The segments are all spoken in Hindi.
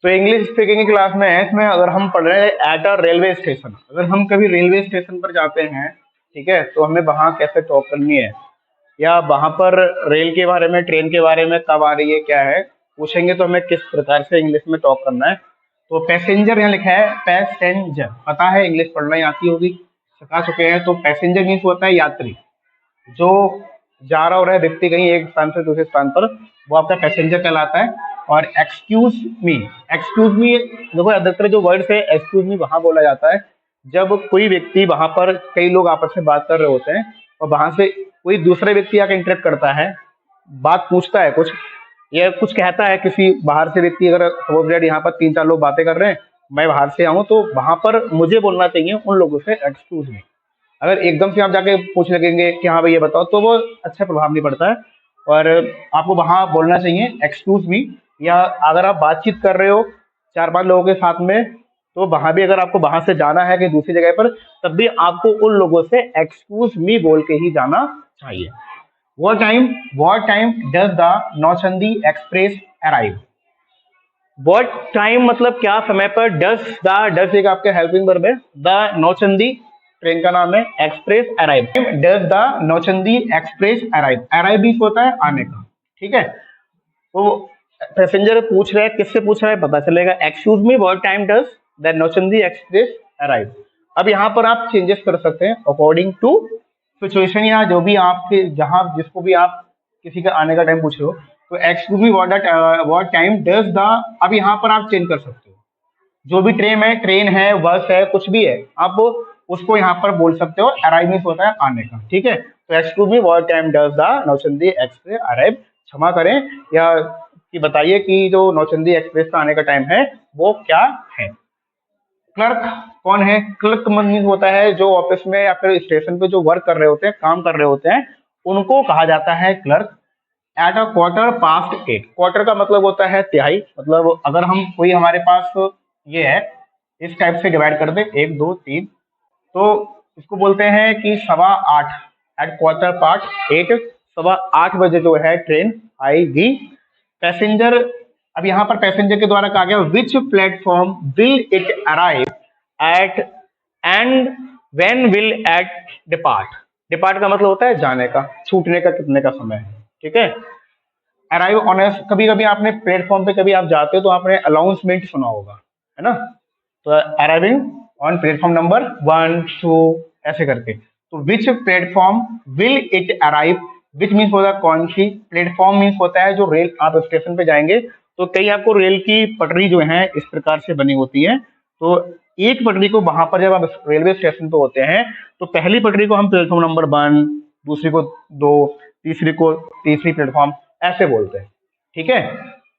तो इंग्लिश स्पीकिंग की क्लास में है, इसमें अगर हम पढ़ रहे हैं एट अ रेलवे स्टेशन, अगर हम कभी रेलवे स्टेशन पर जाते हैं, ठीक है, तो हमें वहां कैसे टॉक करनी है, या वहां पर रेल के बारे में, ट्रेन के बारे में, कब आ रही है, क्या है, पूछेंगे तो हमें किस प्रकार से इंग्लिश में टॉक करना है। तो पैसेंजर यहाँ लिखा है, पैसेंजर, पता है इंग्लिश पढ़ना ही आती होगी, सिखा चुके हैं। तो पैसेंजर मीन्स होता है यात्री, जो जा रहा हो रहा है व्यक्ति कहीं एक स्थान से दूसरे स्थान पर, वो आपका पैसेंजर कहलाता है। और एक्सक्यूज मी देखो, अधिकतर जो वर्ड्स है एक्सक्यूज मी वहां बोला जाता है जब कोई व्यक्ति, वहां पर कई लोग आपस में बात कर रहे होते हैं और वहां से कोई दूसरे व्यक्ति आकर इंटरेक्ट करता है, बात पूछता है कुछ, या कुछ कहता है किसी बाहर से व्यक्ति, अगर सपोज दैट यहाँ पर 3-4 लोग बातें कर रहे हैं, मैं बाहर से आऊँ, तो वहां पर मुझे बोलना चाहिए उन लोगों से एक्सक्यूज मी। अगर एकदम से आप जाके पूछ लगेंगे कि हाँ भाई ये बताओ, तो वो अच्छा प्रभाव नहीं पड़ता है। और आपको वहां बोलना चाहिए एक्सक्यूज मी। या अगर आप बातचीत कर रहे हो 4-5 लोगों के साथ में, तो वहां भी अगर आपको वहां से जाना है कहीं दूसरी जगह पर, तब भी आपको उन लोगों से एक्सक्यूज मी बोल के ही जाना चाहिए। what time does the Nauchandi express arrive? what time मतलब क्या समय पर, डस एक आपके हेल्पिंग वर्ब है, द नौचंदी ट्रेन का नाम है, express arrive, does the Nauchandi express arrive, arrive भी होता है आने का, ठीक है। तो पैसेंजर पूछ रहा है, किससे पूछ रहा है पता चलेगा, excuse me what time does the Nauchandi express arrive. अब यहाँ पर आप चेंजेस कर सकते हैं अकॉर्डिंग टू सिचुएशन, या जो भी आपके जहां जिसको भी आप किसी का आने का टाइम पूछ रहे हो, तो excuse me what time does the, अब यहाँ पर आप चेंज कर सकते हो, जो भी ट्रेन है, बस है, कुछ भी है, आप उसको यहाँ पर बोल सकते हो, अराइव मीन्स होता है आने का, ठीक है। तो excuse me what time does the Nauchandi express arrive, क्षमा करें, या कि बताइए कि जो नौचंदी एक्सप्रेस का आने का टाइम है वो क्या है। क्लर्क कौन है? क्लर्क मीन्स होता है जो ऑफिस में या फिर स्टेशन पे जो वर्क कर रहे होते हैं, काम कर रहे होते हैं, उनको कहा जाता है clerk. At a quarter, quarter का मतलब होता है तिहाई, मतलब अगर हम कोई हमारे पास ये है, इस टाइप से डिवाइड कर दे 1 2 3, तो इसको बोलते हैं कि 8:15, एट क्वार्टर पास्ट 8, 8:15 बजे जो है ट्रेन आएगी। पैसेंजर, अब यहाँ पर पैसेंजर के द्वारा कहा गया which platform will it arrive at, and when will it depart, depart का मतलब होता है जाने का, छूटने का कितने का समय है, ठीक है। अराइव ऑन, कभी कभी आपने प्लेटफॉर्म पे कभी आप जाते हो तो आपने अनाउंसमेंट सुना होगा, है ना, तो अराइविंग ऑन प्लेटफॉर्म नंबर 1 2 ऐसे करके। तो विच platform will it arrive, which means होता है कौन सी, प्लेटफॉर्म मीन्स होता है जो रेल, आप स्टेशन पे जाएंगे तो कई आपको रेल की पटरी जो है इस प्रकार से बनी होती है, तो एक पटरी को वहां पर जब आप रेलवे स्टेशन पे होते हैं, तो पहली पटरी को हम प्लेटफॉर्म नंबर 1, दूसरी को 2, तीसरी को तीसरी प्लेटफॉर्म ऐसे बोलते हैं, ठीक है।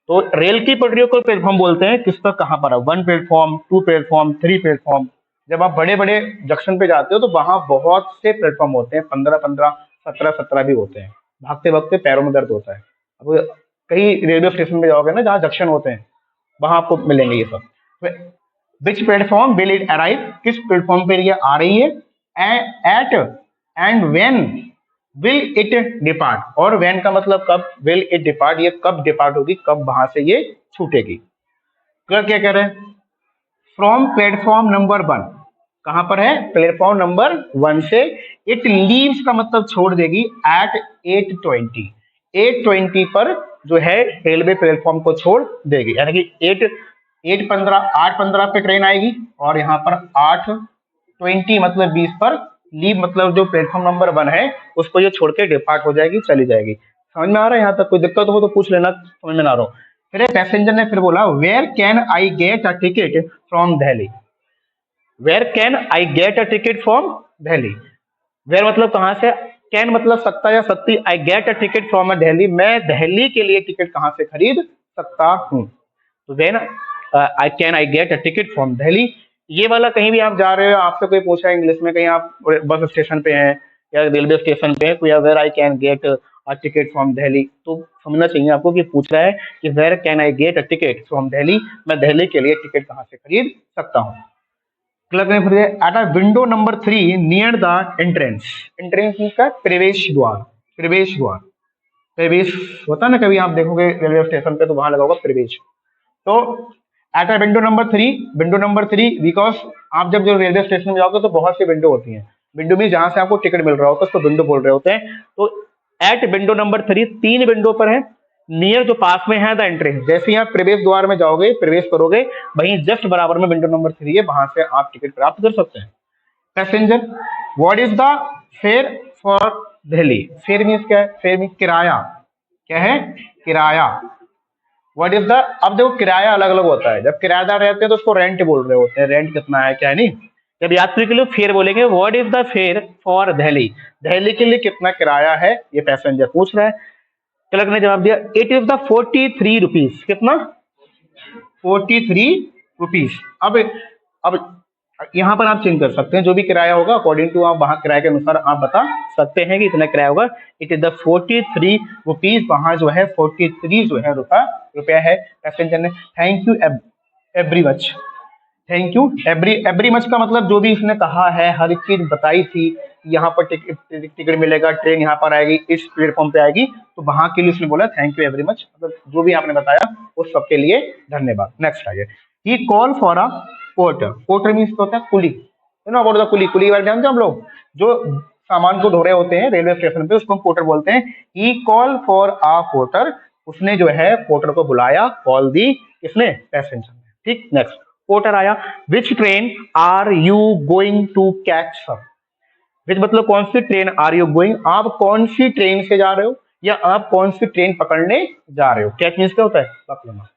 तो रेल की पटरियों को प्लेटफॉर्म बोलते हैं, किस पर कहाँ पर है, 1 प्लेटफॉर्म, 2 प्लेटफॉर्म, 3 प्लेटफॉर्म। जब आप बड़े बड़े जंक्शन पे जाते हो तो वहां बहुत से प्लेटफॉर्म होते हैं, 15-15, 17-17 भी होते हैं, भागते भागते पैरों में दर्द होता है। अब कई रेलवे स्टेशन पे जाओगे ना जहाँ जंक्शन होते हैं, वहां आपको मिलेंगे ये सब। Which platform will it arrive, किस प्लेटफॉर्म पे ये आ रही है, at, and when will it depart, और व्हेन का मतलब कब, विल इट डिपार्ट ये कब डिपार्ट होगी, कब वहां से ये छूटेगी। क्लर्क क्या कह रहे हैं, फ्रॉम प्लेटफॉर्म नंबर 1, कहां पर है, प्लेटफॉर्म नंबर 1 से, इट लीव्स का मतलब छोड़ देगी, एट 8:20, 8:20 पर जो है रेलवे प्लेटफॉर्म को छोड़ देगी, यानी कि 8:15 पे ट्रेन आएगी, और यहाँ पर 8:20 मतलब 20 पर लीव, मतलब जो प्लेटफॉर्म नंबर 1 है उसको ये छोड़ के डिपार्ट हो जाएगी, चली जाएगी। समझ में आ रहा है? यहाँ तक कोई दिक्कत हो तो पूछ लेना, समझ में ना आ रहा हो। फिर पैसेंजर ने फिर बोला, where can I get a ticket from Delhi, where can I get a ticket from Delhi, where मतलब कहाँ से, कैन मतलब सकता या सकती, I get a ticket from Delhi, मैं दिल्ली के लिए टिकट कहाँ से खरीद सकता हूँ। तो when I can I get a ticket from Delhi, ये वाला कहीं भी आप जा रहे हो, आपसे कोई पूछा इंग्लिश में, कहीं आप बस स्टेशन पे हैं या रेलवे स्टेशन पे कोई, where I can get a ticket from Delhi, तो समझना चाहिए आपको कि पूछ रहा है कि where can I get a ticket from Delhi, मैं दिल्ली के लिए टिकट कहाँ से खरीद सकता हूँ। क्लर्क ने फिर at a window number 3 near the entrance, entrance का प्रवेश द्वार, प्रवेश द्वार, प्रवेश होता है ना, कभी आप देखोगे रेलवे स्टेशन पे तो वहां लगा होगा प्रवेश। तो at window number three because आप जब जो रेलवे स्टेशन में जाओगे तो बहुत सी विंडो होती हैं। विंडो में जहां से आपको टिकट मिल रहा होता है उसको विंडो बोल रहे होते हैं। तो at window number three, 3 window पर है, नियर जो पास में है द एंट्री, जैसे ही आप प्रवेश द्वार में जाओगे, प्रवेश करोगे, वहीं जस्ट बराबर में विंडो नंबर 3 है, वहां से आप टिकट प्राप्त कर सकते हैं। Passenger, what is the fare for Delhi? Fair means क्या है? फेयर मीन्स किराया। क्या है? किराया। व्हाट इज द, अब देखो किराया अलग अलग होता है, जब किराएदार रहते हैं तो उसको रेंट बोल रहे होते हैं, रेंट कितना है क्या है, नहीं। जब यात्री के लिए फेयर बोलेंगे, what is the fare for Delhi, Delhi के लिए कितना किराया है, ये पैसेंजर पूछ रहा है। क्लर्क ने जवाब दिया, इट इज द 43 रुपीज। कितना? 43 रुपीज। अब यहाँ पर आप चेंज कर सकते हैं, जो भी किराया होगा अकॉर्डिंग टू आप वहां किराए के अनुसार आप बता सकते हैं कि इतना किराया होगा। इट इज द 43 रुपीज, वहां जो है 43 जो है रुपया है। पैसेंजर ने thank you very much, thank you very much का मतलब जो भी इसने कहा है, हर एक चीज बताई थी, यहाँ पर टिकट मिलेगा, ट्रेन यहाँ पर आएगी, इस प्लेटफॉर्म पे आएगी, तो वहां के लिए उसने बोला थैंक यू एवरी मच, मतलब जो भी आपने बताया उस सबके लिए धन्यवाद। नेक्स्ट आइए, he call for a porter. Porter means होता है कुली, you know about the coolie. कुली बारे जानते हो हम लोग, जो सामान को ढो रहे होते हैं रेलवे स्टेशन पे, उसको हम पोर्टर बोलते हैं। ही कॉल फॉर अ पोर्टर, उसने जो है पोर्टर को बुलाया। कॉल दी किसने? पैसेंजर ने। ठीक, नेक्स्ट पोर्टर आया, which train are you going to catch sir? Which मतलब कौन सी ट्रेन, आर यू गोइंग आप कौन सी ट्रेन से जा रहे हो, या आप कौन सी ट्रेन पकड़ने जा रहे हो। कैच मीन्स क्या होता है? पकड़ना।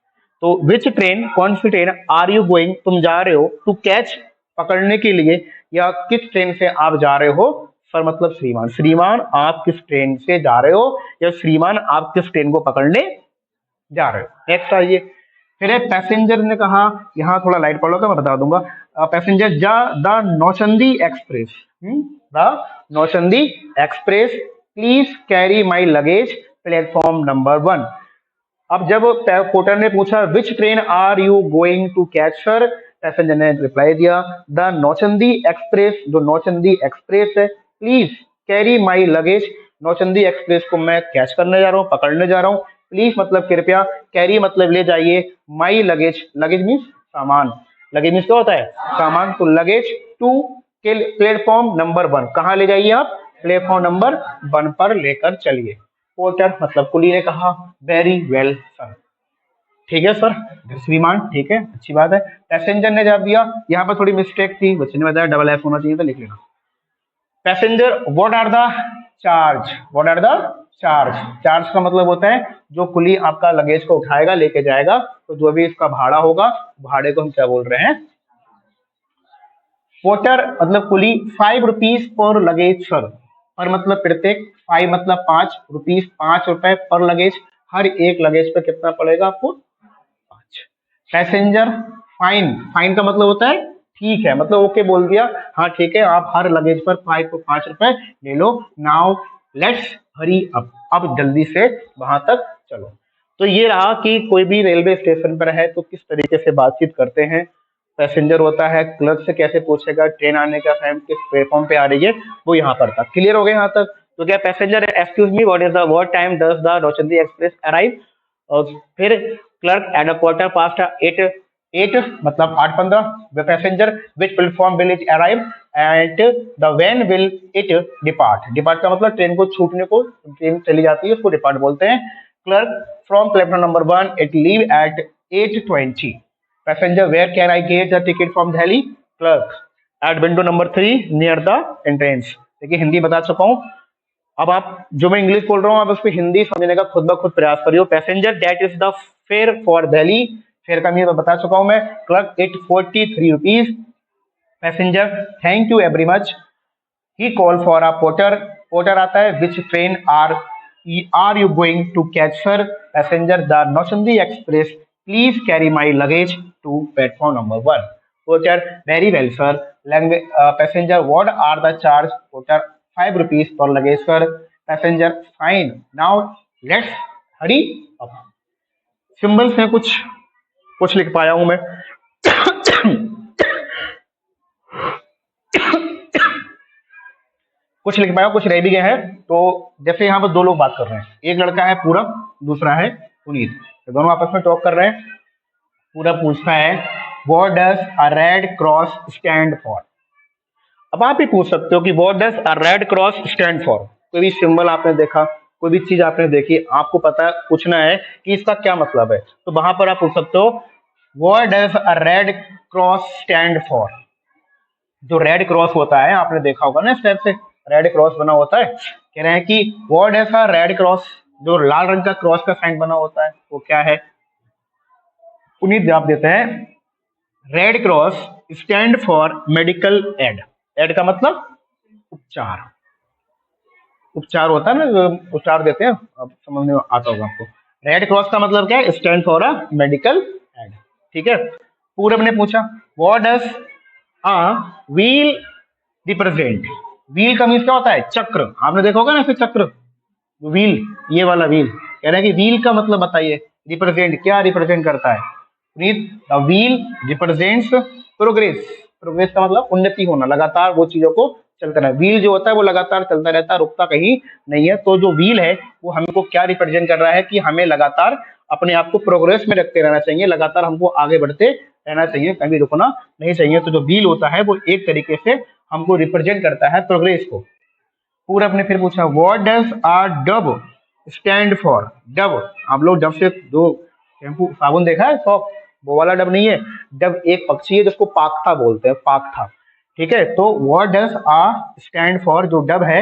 तो विच ट्रेन, कौन सी ट्रेन, आर यू गोइंग तुम जा रहे हो, टू कैच पकड़ने के लिए, या किस ट्रेन से आप जा रहे हो। सर मतलब श्रीमान, श्रीमान आप किस ट्रेन से जा रहे हो, या श्रीमान आप किस ट्रेन को पकड़ने जा रहे हो। नेक्स्ट आइए, फिर पैसेंजर ने कहा, यहाँ थोड़ा लाइट पढ़ लो मैं बता दूंगा। Passenger, the Nauchandi Express, the Nauchandi Express please carry my luggage platform number 1। अब जब पोर्टर ने पूछा which train are you going to catch sir, passenger ने रिप्लाई दिया द नौचंदी एक्सप्रेस, जो नौचंदी एक्सप्रेस है, please carry my luggage, Nauchandi Express को मैं कैच करने जा रहा हूँ, पकड़ने जा रहा हूँ। प्लीज मतलब कृपया, कैरी मतलब ले जाइए, माई लगेज, लगेज मीन्स सामान, लगेज मीन्स क्या होता है? सामान। तो लगेज टू प्लेटफॉर्म नंबर 1, कहाँ ले जाइए आप? प्लेटफॉर्म नंबर 1 पर लेकर चलिए। पोर्टर मतलब कुली ने कहा, वेरी वेल सर। ठीक है सर, श्रीमान, ठीक है, अच्छी बात है। पैसेंजर ने जवाब दिया, यहाँ पर थोड़ी मिस्टेक थी, बच्चे ने बताया डबल एफ होना चाहिए था, लिख लेना। Passenger, what are the charge, what are the charge, charge का मतलब होता है जो कुली आपका लगेज को उठाएगा, लेके जाएगा, तो जो भी इसका भाड़ा होगा, भाड़े को हम क्या बोल रहे हैं? पोर्टर मतलब कुली, 5 रुपीज पर लगेज सर, पर मतलब प्रत्येक, 5 मतलब 5 रुपीज, 5 रुपए पर लगेज, हर एक लगेज पे कितना पड़ेगा आपको? 5। पैसेंजर, फाइन, फाइन का मतलब होता है ठीक है, मतलब ओके बोल दिया, हाँ ठीक है, आप हर लगेज पर 5 रुपए ले लो। नाउ लेट्स हरी अप, अब जल्दी से वहां तक चलो। तो ये रहा कि कोई भी रेलवे स्टेशन पर है तो किस तरीके से बातचीत करते हैं। पैसेंजर होता है, क्लर्क से कैसे पूछेगा ट्रेन आने का टाइम, किस प्लेटफॉर्म पे आ रही है, वो यहाँ पर था। क्लियर हो गया यहाँ तक? तो क्या passenger, excuse me, what is the, what time does the Nauchandi express arrive? और फिर clerk, at a quarter past 8 मतलब 8:15। The passenger, which platform will it arrive at the when will it depart. Depart का मतलब ट्रेन को छूटने को, ट्रेन चली जाती है उसको डिपार्ट बोलते हैं। Clerk, from platform number 1 it leave at 8:20। Passenger, where can I get the ticket from Delhi? Clerk, at window number 3 near the entrance. देखिए हिंदी बता चुका हूँ, अब आप जो मैं इंग्लिश बोल रहा हूँ आप उसको हिंदी समझने का खुद ब खुद प्रयास करियो। Passenger, that is the fare for Delhi, fare का मीनिंग बता चुका हूं मैं। Clerk, it 43 rupees. Passenger, thank you very much. He call for a porter, porter आता है, which train are you going to catch sir? Passenger, the Nauchandi Express please carry my luggage to platform number 1। Porter, very well sir. Passenger, what are the charge? Porter, 5 rupees per luggage sir. Passenger, fine, now let's hurry up. Symbols हैं, कुछ लिख पाया हूं मैं। कुछ लिख पाया, कुछ रह भी गए हैं। तो जैसे यहाँ पर 2 लोग बात कर रहे हैं, एक लड़का है पूरब, दूसरा है पुनीत, तो दोनों आपस में टॉक कर रहे हैं। पूरा पूछता है what does a red cross stand for. अब आप ही पूछ सकते हो कि what does a red cross stand for. कोई भी सिंबल आपने देखा, कोई भी चीज आपने देखी, आपको पता है पूछना है कि इसका क्या मतलब है, तो वहां पर आप पूछ सकते हो what does a red cross stand for. जो रेड क्रॉस होता है आपने देखा होगा ना, इस टाइप से रेड क्रॉस बना होता है। कह रहे हैं कि what does a red cross, जो लाल रंग का क्रॉस का साइन बना होता है वो क्या है। पुनीत जवाब देते हैं red cross stand for medical aid. Aid का मतलब उपचार। उपचार होता है ना, जो उपचार देते हैं, अब समझ में आता होगा आपको। रेड क्रॉस का मतलब क्या है, stand for a medical add. ठीक है। पूरब ने पूछा what does a wheel represent. Wheel का मीन्स क्या होता है, चक्र। आपने देखा होगा ना ऐसे चक्र, व्हील, ये वाला व्हील। कह रहे हैं कि व्हील का मतलब बताइए, रिप्रेजेंट क्या रिप्रेजेंट करता है। The wheel represents progress. Progress का मतलब उन्नति होना, लगातार वो चीजों को चलता रहे। व्हील जो होता है वो लगातार चलता रहता है, रुकता कहीं नहीं है। तो जो व्हील है वो हमको क्या रिप्रेजेंट कर रहा है कि हमें लगातार अपने आप को प्रोग्रेस में रखते रहना चाहिए, लगातार हमको आगे बढ़ते रहना चाहिए, कभी रुकना नहीं चाहिए। तो जो व्हील होता है वो एक तरीके से हमको रिप्रेजेंट करता है प्रोग्रेस को। पूरब ने फिर पूछा what does a dove stand for. Dove, आप लोग डब से जो शैम्पू साबुन देखा है, सॉप, वो वाला डब नहीं है। डब एक पक्षी है जिसको पाकथा बोलते हैं, पाकथा। ठीक है। तो what does a stand for, जो डब है,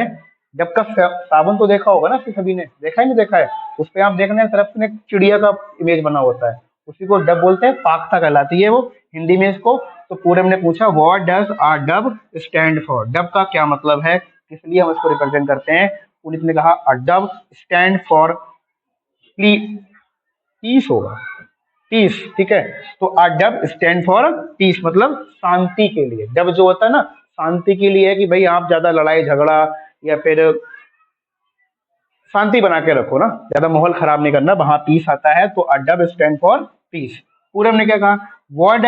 डब का साबुन तो देखा होगा ना, सभी ने देखा है नहीं देखा है। उस पर आप देखने तरफ से एक चिड़िया का इमेज बना होता है, उसी को डब बोलते हैं, पाकथा कहलाती है वो हिंदी में इसको। तो पूरब ने पूछा what does a dove stand for. Dove का क्या मतलब है, किस लिए हम इसको रिप्रेजेंट करते हैं। पुनीत ने कहा अ डब स्टैंड फॉर पीस होगा, पीस। ठीक है। तो अ डब स्टैंड फॉर पीस, मतलब शांति के लिए। डब जो होता है ना, शांति के लिए है कि भाई आप ज्यादा लड़ाई झगड़ा या फिर शांति बना के रखो ना, ज्यादा माहौल खराब नहीं करना, वहां पीस आता है। तो अ डब स्टैंड फॉर पीस। पूरब ने क्या कहा what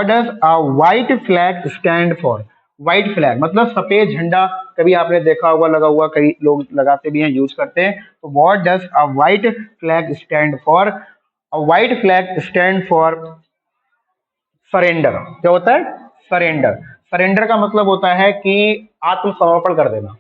does a white flag stand for. White flag मतलब सफेद झंडा, कभी आपने देखा होगा लगा हुआ, कई लोग लगाते भी हैं, यूज करते हैं। तो what does a white flag stand for. A white flag stand for surrender. क्या होता है, सरेंडर। सरेंडर का मतलब होता है कि आत्मसमर्पण कर देना,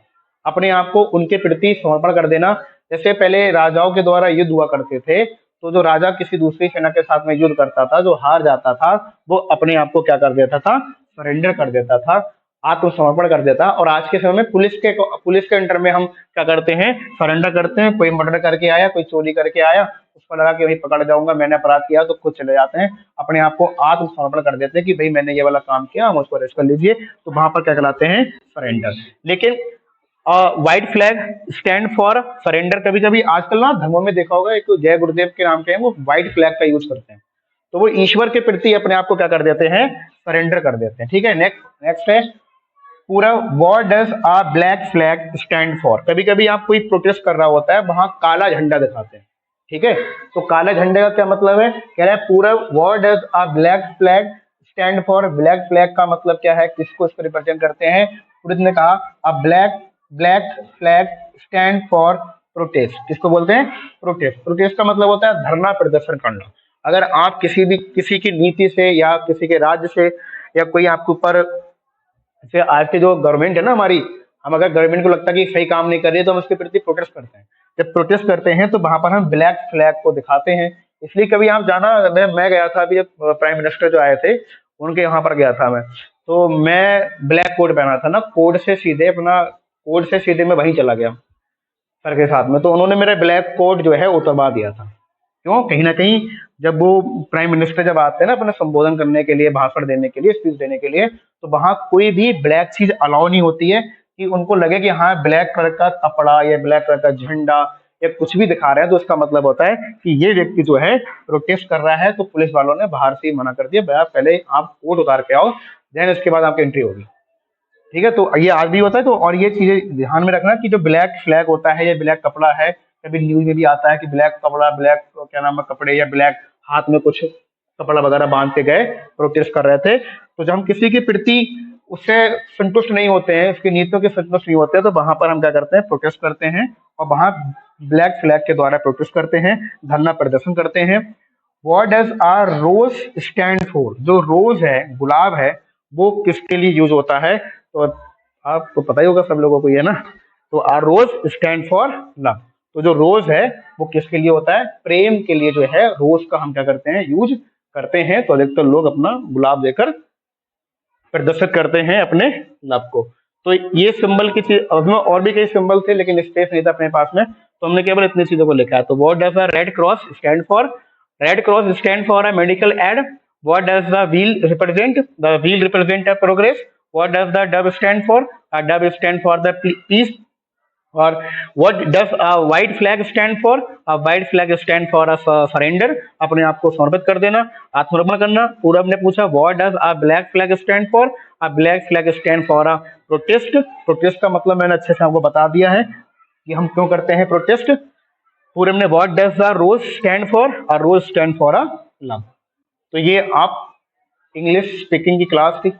अपने आप को उनके प्रति समर्पण कर देना। जैसे पहले राजाओं के द्वारा युद्ध हुआ करते थे, तो जो राजा किसी दूसरी सेना के साथ में युद्ध करता था, जो हार जाता था, वो अपने आप को क्या कर देता था, सरेंडर कर देता था, आत्मसमर्पण कर देता। और आज के समय में पुलिस के अंडर में हम क्या करते हैं, सरेंडर करते हैं। कोई मर्डर करके आया, कोई चोरी करके आया, उसको लगा कि भाई पकड़ जाऊंगा, मैंने अपराध किया, तो खुद चले जाते हैं, अपने आप को आत्मसमर्पण कर देते हैं कि भाई मैंने ये वाला काम किया, हम उसको अरेस्ट कर लीजिए। तो वहां पर क्या कहलाते हैं, सरेंडर। लेकिन white flag stand for surrender. कभी कभी आजकल ना धर्मों में देखा होगा, एक जय गुरुदेव के नाम के हैं, वो व्हाइट फ्लैग का यूज करते हैं। तो वो ईश्वर के प्रति अपने आप को क्या कर देते हैं, सरेंडर कर देते हैं। ठीक है। नेक्स्ट है पूरा what does a black flag stand for. कभी कभी आप कोई प्रोटेस्ट कर रहा होता है, वहां काला झंडा दिखाते हैं। ठीक है। तो काला झंडे का क्या मतलब है, कह रहे हैं पूरा what does a black flag stand for. Black flag का मतलब क्या है, किसको इसको रिप्रेजेंट करते हैं। पुरित ने कहा अ black flag stand for protest. किसको बोलते हैं, प्रोटेस्ट। प्रोटेस्ट का मतलब होता है धरना प्रदर्शन करना। अगर आप किसी की नीति से या किसी के राज्य से या कोई आपके ऊपर, जैसे आज की जो गवर्नमेंट है ना हमारी, हम अगर गवर्नमेंट को लगता है कि सही काम नहीं कर रही है, तो हम उसके प्रति प्रोटेस्ट करते हैं। जब प्रोटेस्ट करते हैं तो वहां पर हम ब्लैक फ्लैग को दिखाते हैं। इसलिए कभी आप जाना, मैं गया था अभी, जब प्राइम मिनिस्टर जो आए थे उनके यहाँ पर गया था मैं, तो मैं ब्लैक कोट पहना था ना, कोट से सीधे मैं वहीं चला गया सर के साथ में। तो उन्होंने मेरा ब्लैक कोट जो है उतरवा दिया था। क्यों, कहीं ना कहीं जब वो प्राइम मिनिस्टर जब आते हैं ना अपना संबोधन करने के लिए, भाषण देने के लिए, स्पीच देने के लिए, तो वहां कोई भी ब्लैक चीज अलाउ नहीं होती है, कि उनको लगे कि हाँ ब्लैक कलर का कपड़ा या ब्लैक कलर का झंडा या कुछ भी दिखा रहे हैं, तो इसका मतलब होता है कि ये व्यक्ति जो है प्रोटेस्ट कर रहा है। तो पुलिस वालों ने बाहर से ही मना कर दिया, भैया पहले आप कोट उतार के आओ, देन इसके बाद आपकी एंट्री होगी। ठीक है। तो ये आज भी होता है। तो और ये चीजें ध्यान में रखना कि जो ब्लैक फ्लैग होता है या ब्लैक कपड़ा है, कभी न्यूज में भी आता है कि ब्लैक कपड़ा, ब्लैक क्या नाम है कपड़े, या ब्लैक हाथ में कुछ कपड़ा वगैरह बांध के गए, प्रोटेस्ट कर रहे थे। तो जब हम किसी के प्रति उससे संतुष्ट नहीं होते हैं, उसकी नीतियों के संतुष्ट नहीं होते हैं, तो वहां पर हम क्या करते हैं, प्रोटेस्ट करते हैं। और वहां ब्लैक फ्लैग के द्वारा प्रोटेस्ट करते हैं, धरना प्रदर्शन करते हैं। What does a rose stand for? जो रोज है, गुलाब है, वो किसके लिए यूज होता है? तो आपको पता ही होगा सब लोगों को, ये ना। तो a rose stand for love. तो जो रोज है वो किसके लिए होता है? प्रेम के लिए जो है रोज का हम क्या करते हैं? यूज करते हैं। तो अधिकतर लोग अपना गुलाब देकर प्रदर्शित करते हैं अपने लव को। तो ये सिंबल की चीज, उसमें और भी कई सिंबल थे लेकिन स्पेस नहीं था अपने पास में, तो हमने केवल इतनी चीजों को लिखा है। तो what does the red cross stand for? Red cross stand for a medical aid. What does the wheel represent? The wheel represent a progress. What does the dove stand for? A dove stand for the peace. और what does a white flag stand for? A white flag stand for a surrender, अपने आप को समर्पित कर देना, आत्मसमर्पण करना। पूरब ने पूछा what does a black flag stand for? A black flag stand for a protest। protest का मतलब मैंने अच्छे से आपको बता दिया है कि हम क्यों करते हैं प्रोटेस्ट। पूरब ने what does the rose stand for? A rose stand for a love। तो ये आप इंग्लिश स्पीकिंग की क्लास थी।